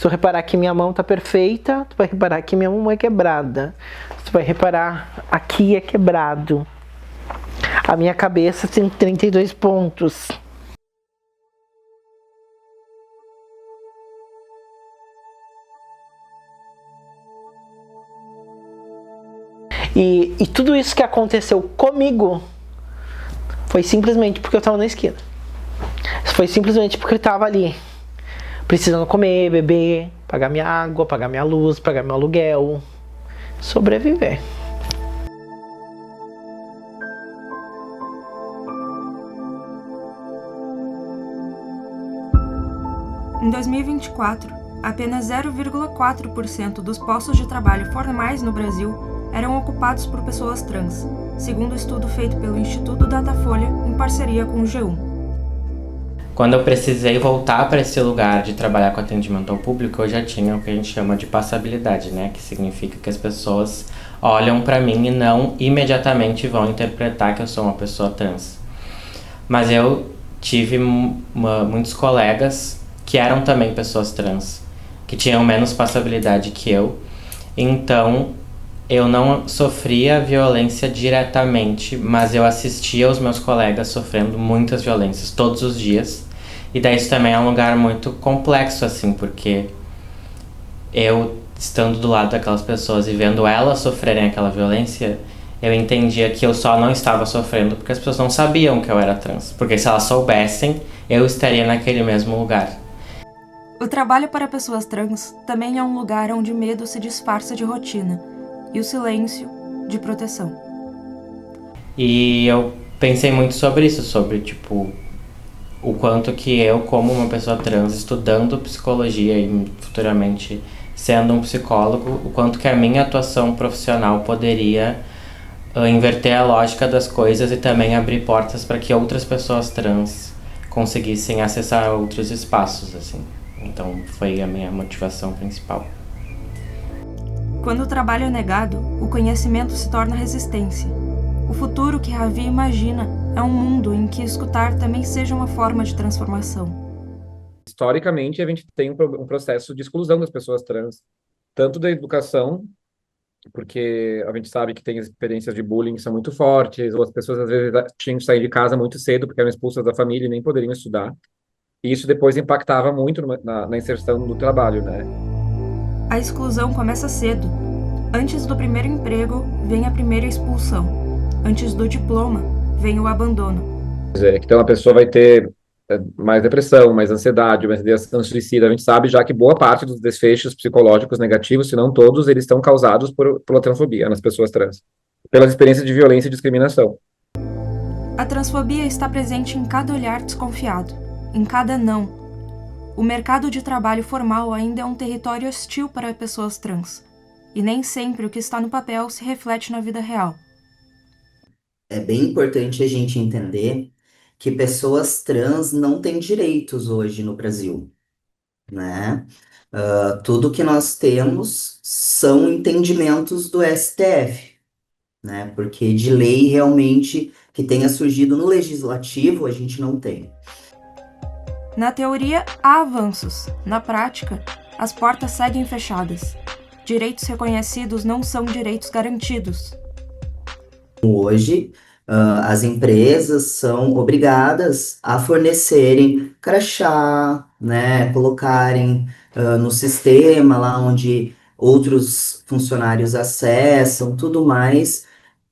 Se tu reparar que minha mão tá perfeita, tu vai reparar que minha mão é quebrada. Tu vai reparar aqui é quebrado. A minha cabeça tem 32 pontos. E tudo isso que aconteceu comigo foi simplesmente porque eu tava na esquina. Foi simplesmente porque eu tava ali, precisando comer, beber, pagar minha água, pagar minha luz, pagar meu aluguel, sobreviver. Em 2024, apenas 0,4% dos postos de trabalho formais no Brasil eram ocupados por pessoas trans, segundo o estudo feito pelo Instituto Datafolha em parceria com o G1. Quando eu precisei voltar para esse lugar de trabalhar com atendimento ao público, eu já tinha o que a gente chama de passabilidade, né? Que significa que as pessoas olham para mim e não imediatamente vão interpretar que eu sou uma pessoa trans. Mas eu tive muitos colegas que eram também pessoas trans, que tinham menos passabilidade que eu. Então, eu não sofria violência diretamente, mas eu assistia os meus colegas sofrendo muitas violências todos os dias. E daí isso também é um lugar muito complexo, assim, porque eu, estando do lado daquelas pessoas e vendo elas sofrerem aquela violência, eu entendia que eu só não estava sofrendo porque as pessoas não sabiam que eu era trans. Porque se elas soubessem, eu estaria naquele mesmo lugar. O trabalho para pessoas trans também é um lugar onde o medo se disfarça de rotina e o silêncio de proteção. E eu pensei muito sobre isso, sobre, tipo, o quanto que eu, como uma pessoa trans, estudando psicologia e futuramente sendo um psicólogo, o quanto que a minha atuação profissional poderia inverter a lógica das coisas e também abrir portas para que outras pessoas trans conseguissem acessar outros espaços, assim. Então foi a minha motivação principal. Quando o trabalho é negado, o conhecimento se torna resistência. O futuro que Ravi imagina é um mundo em que escutar também seja uma forma de transformação. Historicamente, a gente tem um processo de exclusão das pessoas trans, tanto da educação, porque a gente sabe que tem experiências de bullying que são muito fortes, ou as pessoas às vezes tinham que sair de casa muito cedo porque eram expulsas da família e nem poderiam estudar. E isso depois impactava muito na inserção do trabalho, né? A exclusão começa cedo. Antes do primeiro emprego, vem a primeira expulsão. Antes do diploma, vem o abandono. Então a pessoa vai ter mais depressão, mais ansiedade, mais ideação suicida. A gente sabe já que boa parte dos desfechos psicológicos negativos, se não todos, eles estão causados pela transfobia nas pessoas trans, pelas experiências de violência e discriminação. A transfobia está presente em cada olhar desconfiado, em cada não. O mercado de trabalho formal ainda é um território hostil para pessoas trans, e nem sempre o que está no papel se reflete na vida real. É bem importante a gente entender que pessoas trans não têm direitos hoje no Brasil, né? Tudo que nós temos são entendimentos do STF, né? Porque de lei realmente que tenha surgido no legislativo a gente não tem. Na teoria, há avanços. Na prática, as portas seguem fechadas. Direitos reconhecidos não são direitos garantidos. Hoje, as empresas são obrigadas a fornecerem crachá, né, colocarem no sistema lá onde outros funcionários acessam, tudo mais,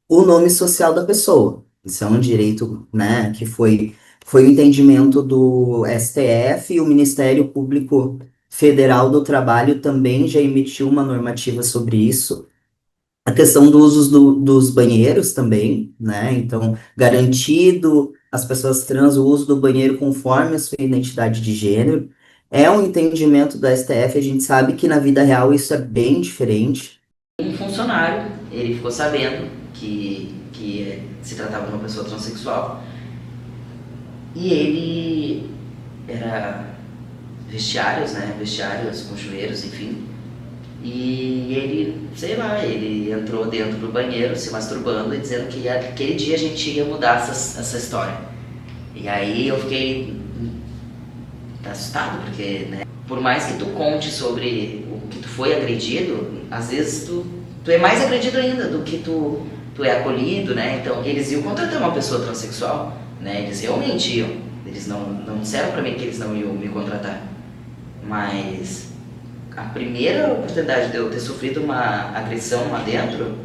o nome social da pessoa. Isso é um direito, né, que foi o entendimento do STF e o Ministério Público Federal do Trabalho também já emitiu uma normativa sobre isso. A questão do uso dos banheiros também, né? Então, garantido às pessoas trans o uso do banheiro conforme a sua identidade de gênero. É um entendimento do STF, a gente sabe que na vida real isso é bem diferente. Um funcionário, ele ficou sabendo que se tratava de uma pessoa transexual e ele era vestiários, né? Vestiários com chuveiros, enfim. E ele, sei lá, ele entrou dentro do banheiro se masturbando e dizendo que aquele dia a gente ia mudar essa história. E aí eu fiquei assustado, porque, né, por mais que tu conte sobre o que tu foi agredido, às vezes tu é mais agredido ainda do que tu é acolhido, né? Então, eles iam contratar uma pessoa transexual, né? Eles realmente iam. Eles não disseram pra mim que eles não iam me contratar. Mas a primeira oportunidade de eu ter sofrido uma agressão lá dentro,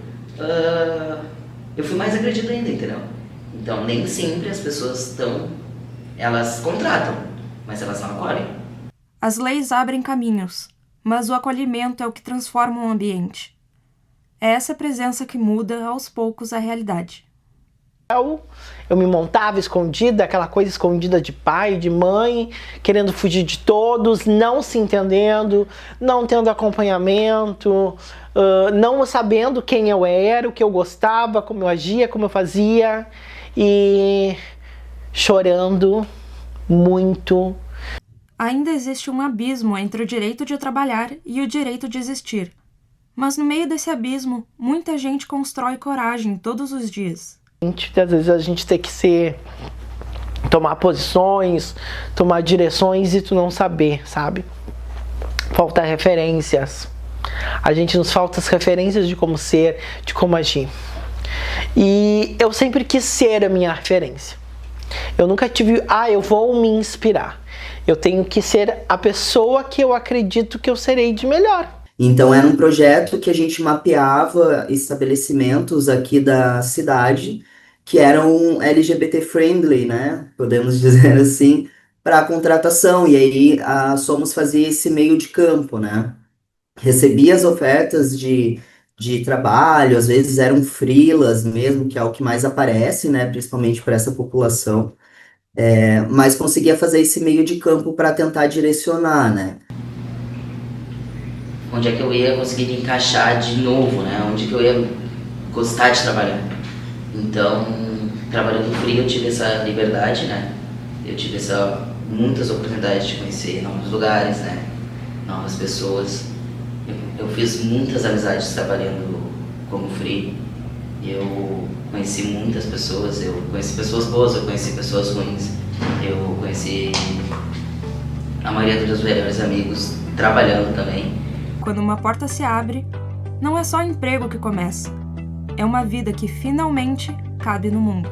eu fui mais agredido ainda, entendeu? Então, nem sempre as pessoas elas contratam, mas elas não acolhem. As leis abrem caminhos, mas o acolhimento é o que transforma o ambiente. É essa presença que muda, aos poucos, a realidade. Eu me montava escondida, aquela coisa escondida de pai, de mãe, querendo fugir de todos, não se entendendo, não tendo acompanhamento, não sabendo quem eu era, o que eu gostava, como eu agia, como eu fazia, e chorando muito. Ainda existe um abismo entre o direito de trabalhar e o direito de existir. Mas no meio desse abismo, muita gente constrói coragem todos os dias. Às vezes a gente tem que tomar posições, tomar direções e tu não saber, sabe? Falta referências. A gente nos falta as referências de como ser, de como agir. E eu sempre quis ser a minha referência. Eu nunca tive, eu vou me inspirar. Eu tenho que ser a pessoa que eu acredito que eu serei de melhor. Então era um projeto que a gente mapeava estabelecimentos aqui da cidade que eram LGBT friendly, né? Podemos dizer assim, para a contratação. E aí a Somos fazia esse meio de campo, né? Recebia as ofertas de trabalho, às vezes eram freelas mesmo, que é o que mais aparece, né? Principalmente para essa população. Mas conseguia fazer esse meio de campo para tentar direcionar, né? Onde é que eu ia conseguir me encaixar de novo, né? Onde que eu ia gostar de trabalhar. Então, trabalhando frio, eu tive essa liberdade, né? Eu tive muitas oportunidades de conhecer novos lugares, né? Novas pessoas. Eu fiz muitas amizades trabalhando como free. Eu conheci muitas pessoas. Eu conheci pessoas boas, eu conheci pessoas ruins. Eu conheci a maioria dos melhores amigos trabalhando também. Quando uma porta se abre, não é só emprego que começa. É uma vida que finalmente cabe no mundo.